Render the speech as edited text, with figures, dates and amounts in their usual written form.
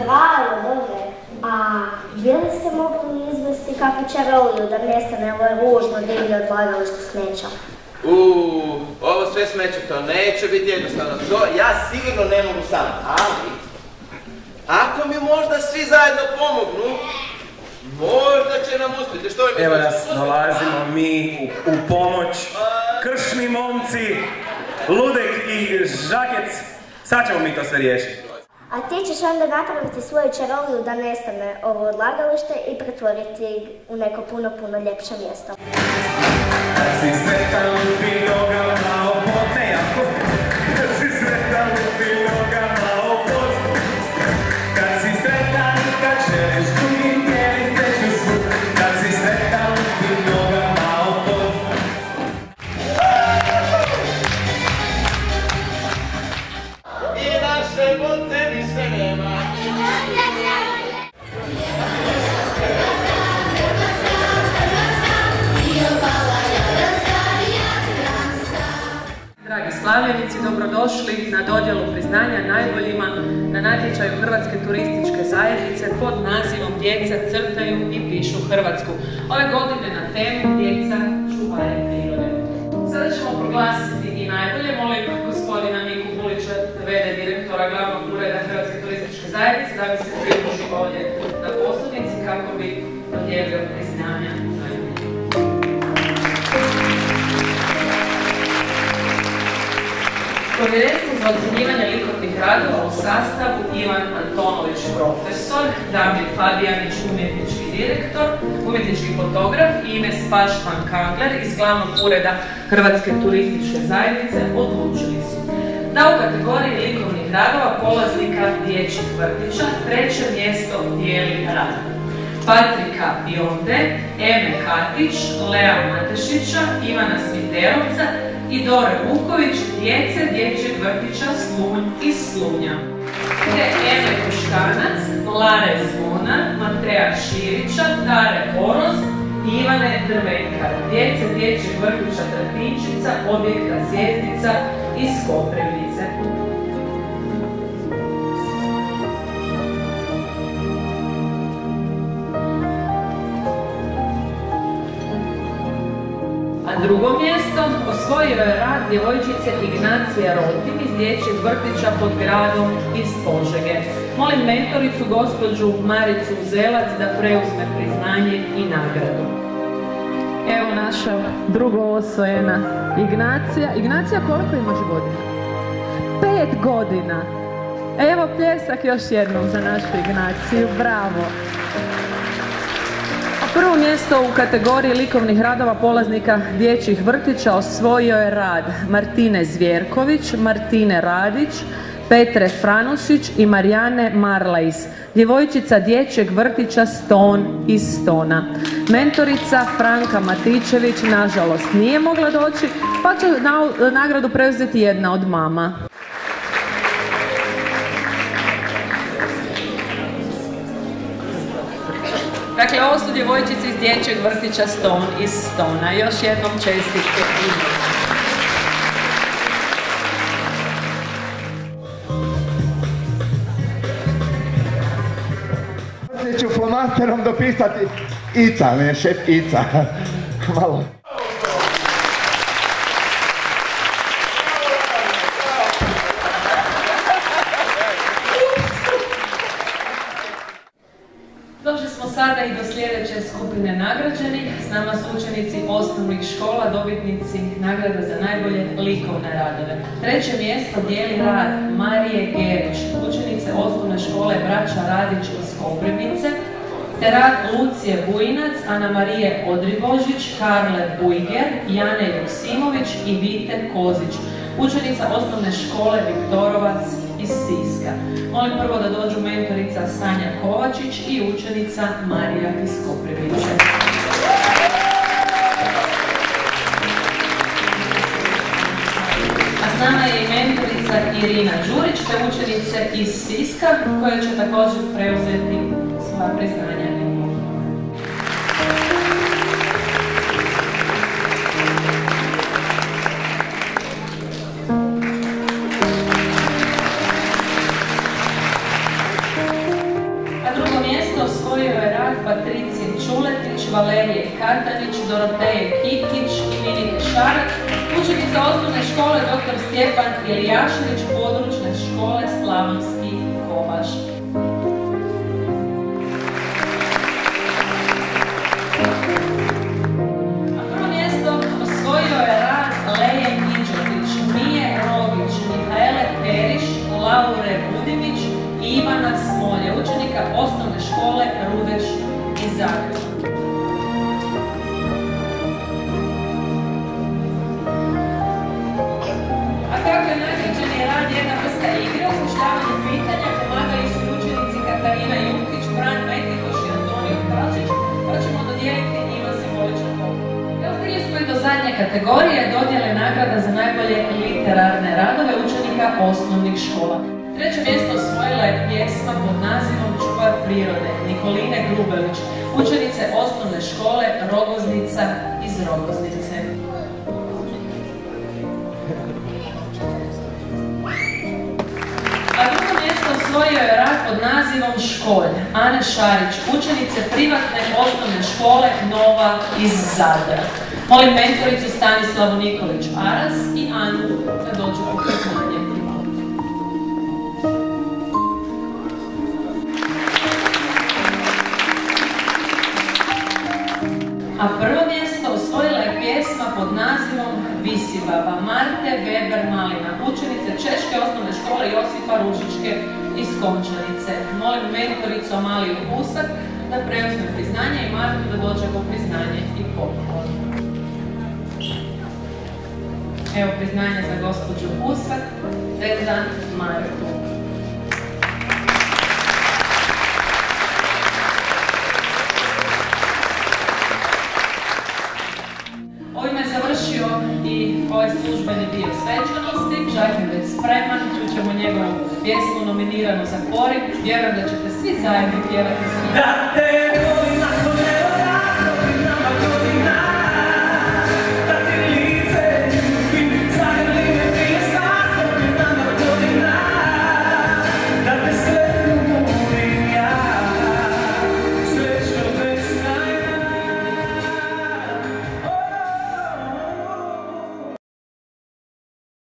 Bravo, dobro. A bili ste mogli izvesti kakvu čaroliju da nestane ovo ružno divlje odlagalište smeća? Ovo sve smeće, to neće biti jednostavno. To ja sigurno ne mogu sam, ali ako mi možda svi zajedno pomognu, možda će nam uspjeti. Što mi evo nas, dolazimo mi u pomoć. Kršni momci, Ludek i Žakec. Sad ćemo mi to sve riješiti. A ti ćeš onda napraviti svoju čaroliju da nestane ovo odlagalište i pretvoriti u neko puno ljepše mjesto. Kad si sretan lupi nogama opod, ne jako. Kad si sretan lupi nogama opod. Kad si sretan kad želiš drugim tijeli sreću svu. Kad si sretan lupi nogama opod. I naše monce više nema. Dragi slavljenici, dobrodošli na dodjelu priznanja najboljima na natječaju Hrvatske turističke zajednice pod nazivom Djeca crtaju i pišu Hrvatsku. Ove godine na temu Djeca čuvare prirode. Sada ćemo proglasiti i najbolje. Molim gospodina Niku Bulića, v.d. direktora glavnog ureda Hrvatske turističke zajednice, da bi se pridružio ovdje na posudnici kako bi dodijelio priznanja. Povjerenstvo za ocjenjivanje likovnih radova u sastavu Ivan Antonović, profesor, Damir Fabijanić, umjetnički direktor, umjetnički fotograf i Ines Pašman Kangler iz glavnog ureda Hrvatske turističke zajednice odlučili su da u kategoriji likovnih radova polaznika dječjih vrtića treće mjesto dijeli rad Patrika Bionde, Eme Katić, Lea Matešića, Ivana Smiterovca i Dore Vuković, djece dječjeg vrtića Slunj iz Slunja. Te Eme Koštanac, Lare Zvonar, Mateja Širića, Dare Oroz i Ivane Drvenkar, djece dječjeg vrtića Trpinčica, objekta Zvjezdica iz Koprivnice. Drugo mjesto osvojio je rad djevojčice Ignacija Rotin iz dječjeg vrtića pod gradom iz Požege. Molim mentoricu gospođu Maricu Zelac da preuzme priznanje i nagradu. Evo naša drugo osvojena Ignacija. Ignacija, koliko imaš godina? 5 godina. Evo pljesak još jednom za našu Ignaciju. Bravo. Prvo mjesto u kategoriji likovnih radova polaznika dječjih vrtića osvojio je rad Martine Zvjerković, Martine Radić, Petre Franušić i Marijane Marlajs, djevojčica dječjeg vrtića Ston iz Stona. Mentorica Franka Matičević nažalost nije mogla doći, pa će nagradu preuzeti jedna od mama. Dakle, ovo su djevojčice iz dječjeg vrtića Ston iz Stona. Još jednom čestitke. Poslije ću flomasterom dopisati Ica, ne šef Ica. Malo. Došli smo sada i do sljedeće skupine nagrađenih. S nama su učenici osnovnih škola, dobitnici nagrada za najbolje likovne radove. Treće mjesto dijeli rad Marije Gerić, učenice osnovne škole Braća Radić iz Koprivnice, te rad Lucije Bujinac, Ana Marije Odribožić, Karle Bujger, Jane Joksimović i Vite Kozić, učenica osnovne škole Viktorovac iz Siska. Molim prvo da dođu mentorica Sanja Kovačić i učenica Marija iz Koprivnice. A s nama je i mentorica Irina Đurić, te učenice iz Siska, koje će također preuzeti svoja priznanja. Patricije Čuletić, Valerije Katanić, Doroteje Kikić i Minike Šarac, učenica osnovne škole dr. Stjepan Ilijašević, područne škole Slavonski Kovaš. A prvo mjesto osvojio je rad Leje Niđotić, Mije Rogić, Mihaele Periš, Laure Budimić i Ivana Smolje, učenika osnovne škole Rudeš iz Zagreba. A kako je nagrađeni rad jedna vrsta igre, osmišljavanju pitanja pomagali su učenici Katarina Jukić, Bran Metikoš i Antonio Kralčić, pa ćemo dodijeliti njima simboličan poklon. Evo stigli smo i do zadnje kategorije dodjele nagrada za najbolje literarne radove učenika osnovnih škola. Treće mjesto osvojila je pjesma pod nazivom Čuvar prirode Nikoline Grubelić, učenice osnovne škole Rogoznica iz Rogoznice. A drugo mjesto osvojio je rad pod nazivom Školj Ane Šarić, učenice privatne osnovne škole Nova iz Zadra. Molim mentoricu Stanislavu Nikolić Aras i Anu da dođu u priznanje. A prvo mjesto osvojila je pjesma pod nazivom Visi baba Marte Weber Malina, učenice Češke osnovne škole Josipa Ružičke iz Končanice. Molim mentoricu Amaliju Husak da preuzme priznanje i Martu da dođe po priznanje i poklon. Evo priznanje za gospođu Husak, te za Martu. Ovime je završio i ovaj službeni dio svečanosti. Žak je već spreman, čućemo njegovu pjesmu nominiranu za Korik. Vjerujem da ćete svi zajedno pjevati s njim.